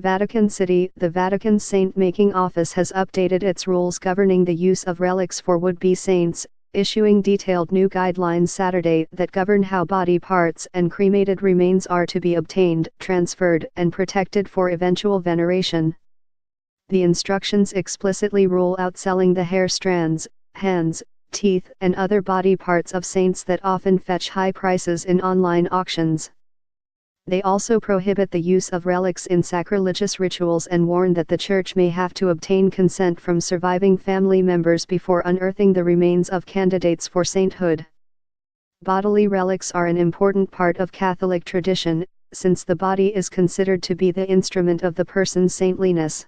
Vatican City. The Vatican's saint-making office has updated its rules governing the use of relics for would-be saints, issuing detailed new guidelines Saturday that govern how body parts and cremated remains are to be obtained, transferred, and protected for eventual veneration. The instructions explicitly rule out selling the hair strands, hands, teeth, and other body parts of saints that often fetch high prices in online auctions. They also prohibit the use of relics in sacrilegious rituals and warn that the Church may have to obtain consent from surviving family members before unearthing the remains of candidates for sainthood. Bodily relics are an important part of Catholic tradition, since the body is considered to be the instrument of the person's saintliness.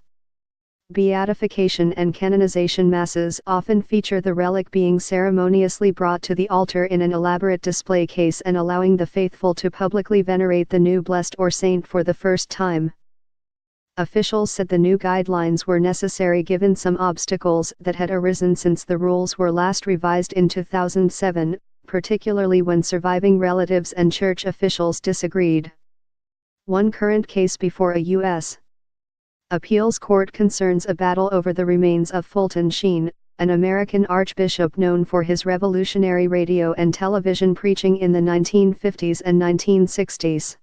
Beatification and canonization masses often feature the relic being ceremoniously brought to the altar in an elaborate display case and allowing the faithful to publicly venerate the new blessed or saint for the first time. Officials said the new guidelines were necessary given some obstacles that had arisen since the rules were last revised in 2007, particularly when surviving relatives and church officials disagreed. One current case before a U.S. appeals court concerns a battle over the remains of Fulton Sheen, an American archbishop known for his revolutionary radio and television preaching in the 1950s and 1960s.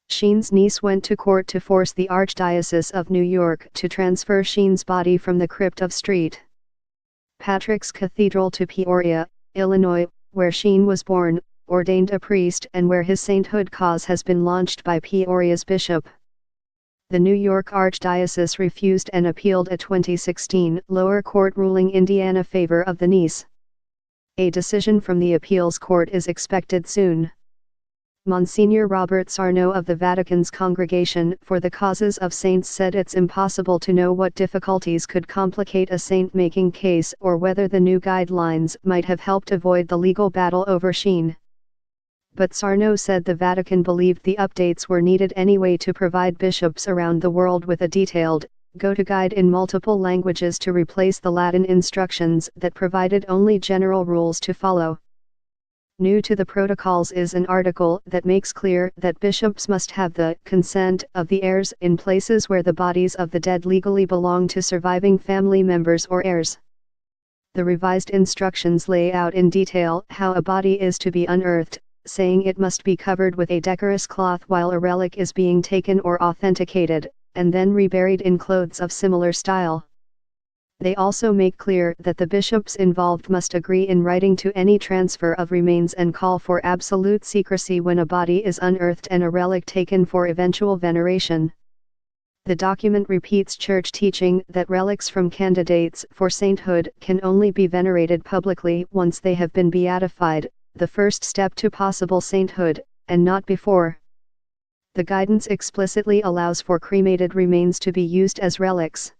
Sheen's niece went to court to force the Archdiocese of New York to transfer Sheen's body from the crypt of St. Patrick's Cathedral to Peoria, Illinois, where Sheen was born, ordained a priest, and where his sainthood cause has been launched by Peoria's bishop. The New York Archdiocese refused and appealed a 2016 lower court ruling in favor of the niece. A decision from the appeals court is expected soon. Monsignor Robert Sarno of the Vatican's Congregation for the Causes of Saints said it's impossible to know what difficulties could complicate a saint-making case or whether the new guidelines might have helped avoid the legal battle over Sheen. But Sarno said the Vatican believed the updates were needed anyway to provide bishops around the world with a detailed, go-to guide in multiple languages to replace the Latin instructions that provided only general rules to follow. New to the protocols is an article that makes clear that bishops must have the consent of the heirs in places where the bodies of the dead legally belong to surviving family members or heirs. The revised instructions lay out in detail how a body is to be unearthed, saying it must be covered with a decorous cloth while a relic is being taken or authenticated, and then reburied in clothes of similar style. They also make clear that the bishops involved must agree in writing to any transfer of remains and call for absolute secrecy when a body is unearthed and a relic taken for eventual veneration. The document repeats church teaching that relics from candidates for sainthood can only be venerated publicly once they have been beatified, the first step to possible sainthood, and not before. The guidance explicitly allows for cremated remains to be used as relics.